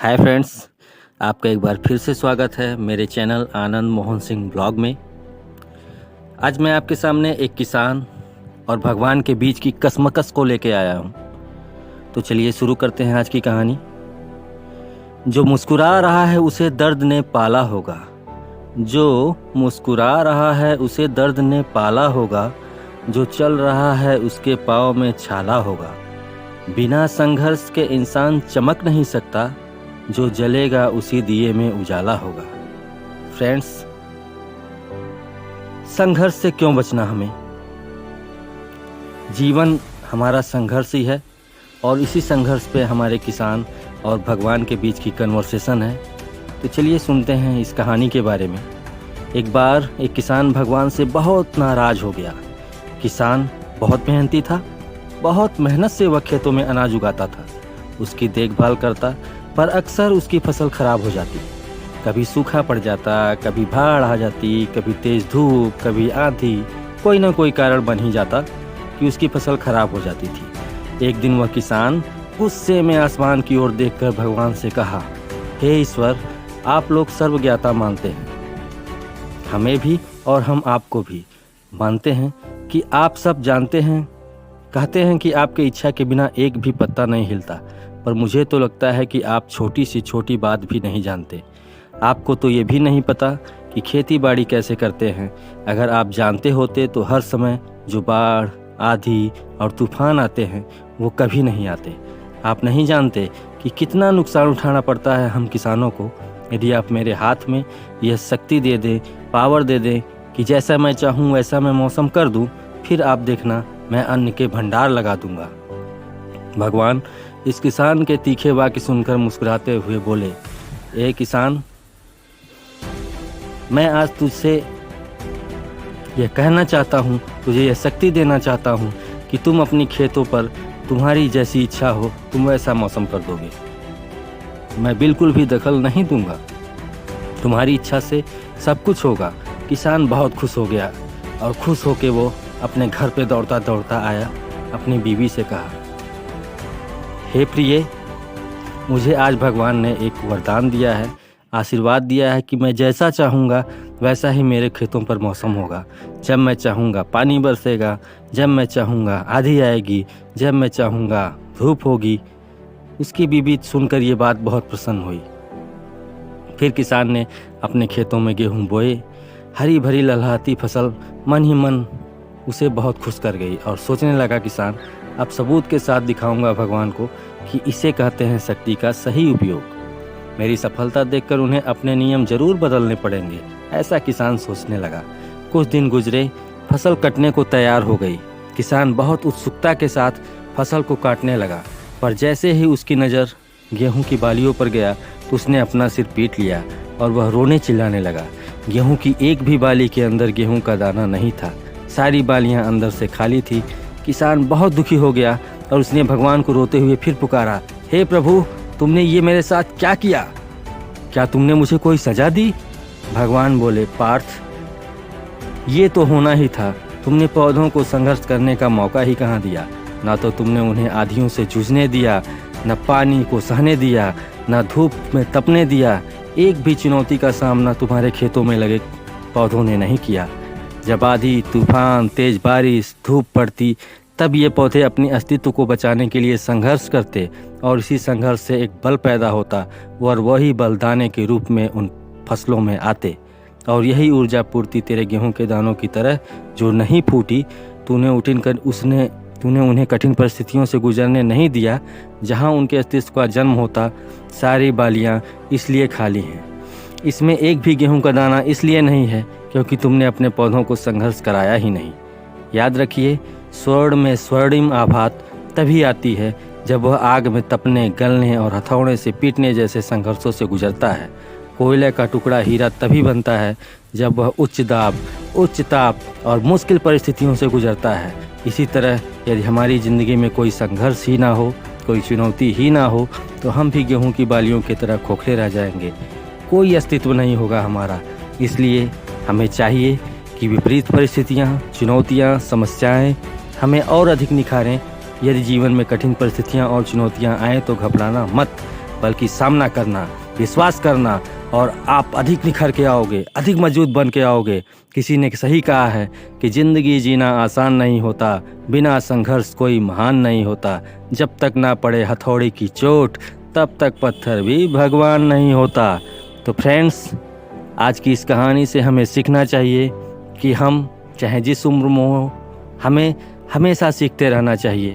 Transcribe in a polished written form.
Hi friends, आपका एक बार फिर से स्वागत है मेरे चैनल आनंद मोहन सिंह ब्लॉग में। आज मैं आपके सामने एक किसान और भगवान के बीच की कशमकश को लेके आया हूँ। तो चलिए शुरू करते हैं आज की कहानी। जो मुस्कुरा रहा है उसे दर्द ने पाला होगा, जो मुस्कुरा रहा है उसे दर्द ने पाला होगा, जो चल रहा है उसके पाँव में छाला होगा। बिना संघर्ष के इंसान चमक नहीं सकता, जो जलेगा उसी दिए में उजाला होगा। फ्रेंड्स, संघर्ष से क्यों बचना हमें? जीवन हमारा संघर्ष ही है और इसी संघर्ष पे हमारे किसान और भगवान के बीच की कन्वर्सेशन है। तो चलिए सुनते हैं इस कहानी के बारे में। एक बार एक किसान भगवान से बहुत नाराज हो गया। किसान बहुत मेहनती था, बहुत मेहनत से वह खेतों में अनाज उगाता था, उसकी देखभाल करता, पर अक्सर उसकी फसल खराब हो जाती। कभी सूखा पड़ जाता, कभी बाढ़ आ जाती, कभी तेज धूप, कभी आंधी, कोई ना कोई कारण बन ही जाता कि उसकी फसल खराब हो जाती थी। एक दिन वह किसान गुस्से में आसमान की ओर देखकर भगवान से कहा, हे ईश्वर, आप लोग सर्वज्ञाता मानते हैं, हमें भी और हम आपको भी मानते हैं कि आप सब जानते हैं। कहते हैं कि आपके इच्छा के बिना एक भी पत्ता नहीं हिलता, पर मुझे तो लगता है कि आप छोटी सी छोटी बात भी नहीं जानते। आपको तो ये भी नहीं पता कि खेती बाड़ी कैसे करते हैं। अगर आप जानते होते तो हर समय जो बाढ़, आंधी और तूफान आते हैं वो कभी नहीं आते। आप नहीं जानते कि कितना नुकसान उठाना पड़ता है हम किसानों को। यदि आप मेरे हाथ में यह शक्ति दे दें, पावर दे दें कि जैसा मैं चाहूँ वैसा मैं मौसम कर दूँ, फिर आप देखना मैं अन्न के भंडार लगा दूंगा। भगवान इस किसान के तीखे वाक्य सुनकर मुस्कुराते हुए बोले, ए किसान, मैं आज तुझसे यह कहना चाहता हूँ, तुझे यह शक्ति देना चाहता हूँ कि तुम अपनी खेतों पर तुम्हारी जैसी इच्छा हो तुम वैसा मौसम कर दोगे। मैं बिल्कुल भी दखल नहीं दूंगा, तुम्हारी इच्छा से सब कुछ होगा। किसान बहुत खुश हो गया और खुश होके वो अपने घर पे दौड़ता दौड़ता आया। अपनी बीवी से कहा, हे प्रिय, मुझे आज भगवान ने एक वरदान दिया है, आशीर्वाद दिया है कि मैं जैसा चाहूँगा वैसा ही मेरे खेतों पर मौसम होगा। जब मैं चाहूँगा पानी बरसेगा, जब मैं चाहूँगा आंधी आएगी, जब मैं चाहूँगा धूप होगी। उसकी बीवी सुनकर ये बात बहुत प्रसन्न हुई। फिर किसान ने अपने खेतों में गेहूँ बोए। हरी भरी लहलहाती फसल मन ही मन उसे बहुत खुश कर गई और सोचने लगा, किसान, अब सबूत के साथ दिखाऊंगा भगवान को कि इसे कहते हैं शक्ति का सही उपयोग। मेरी सफलता देखकर उन्हें अपने नियम जरूर बदलने पड़ेंगे, ऐसा किसान सोचने लगा। कुछ दिन गुजरे, फसल कटने को तैयार हो गई। किसान बहुत उत्सुकता के साथ फसल को काटने लगा, पर जैसे ही उसकी नज़र गेहूं की बालियों पर गया तो उसने अपना सिर पीट लिया और वह रोने चिल्लाने लगा। गेहूं की एक भी बाली के अंदर गेहूं का दाना नहीं था, सारी बालियां अंदर से खाली थी। किसान बहुत दुखी हो गया और उसने भगवान को रोते हुए फिर पुकारा, हे प्रभु, तुमने ये मेरे साथ क्या किया? क्या तुमने मुझे कोई सजा दी? भगवान बोले, पार्थ, ये तो होना ही था। तुमने पौधों को संघर्ष करने का मौका ही कहाँ दिया। ना तो तुमने उन्हें आंधियों से जूझने दिया, न पानी को सहने दिया, न धूप में तपने दिया। एक भी चुनौती का सामना तुम्हारे खेतों में लगे पौधों ने नहीं किया। जब आंधी, तूफान, तेज बारिश, धूप पड़ती, तब ये पौधे अपने अस्तित्व को बचाने के लिए संघर्ष करते और इसी संघर्ष से एक बल पैदा होता और वही बल दाने के रूप में उन फसलों में आते। और यही ऊर्जा पूर्ति तेरे गेहूं के दानों की तरह जो नहीं फूटी, तूने उन्हें कठिन परिस्थितियों से गुजरने नहीं दिया। जहां उनके अस्तित्व का जन्म होता, सारी बालियां इसलिए खाली हैं। इसमें एक भी गेहूं का दाना इसलिए नहीं है क्योंकि तुमने अपने पौधों को संघर्ष कराया ही नहीं। याद रखिए, स्वर्ण में स्वर्णिम आभात तभी आती है जब वह आग में तपने, गलने और हथौड़े से पीटने जैसे संघर्षों से गुजरता है। कोयले का टुकड़ा हीरा तभी बनता है जब वह उच्च दाब, उच्च ताप और मुश्किल परिस्थितियों से गुजरता है। इसी तरह यदि हमारी ज़िंदगी में कोई संघर्ष ही ना हो, कोई चुनौती ही ना हो, तो हम भी गेहूं की बालियों की तरह खोखले रह जाएंगे। कोई अस्तित्व नहीं होगा हमारा। इसलिए हमें चाहिए कि विपरीत परिस्थितियाँ, चुनौतियाँ, समस्याएं हमें और अधिक निखारें। यदि जीवन में कठिन परिस्थितियाँ और चुनौतियाँ आएँ तो घबराना मत, बल्कि सामना करना, विश्वास करना और आप अधिक निखर के आओगे, अधिक मजबूत बन के आओगे। किसी ने सही कहा है कि ज़िंदगी जीना आसान नहीं होता, बिना संघर्ष कोई महान नहीं होता। जब तक ना पड़े हथौड़ी की चोट, तब तक पत्थर भी भगवान नहीं होता। तो फ्रेंड्स, आज की इस कहानी से हमें सीखना चाहिए कि हम चाहे जिस उम्र में हो, हमें हमेशा सीखते रहना चाहिए।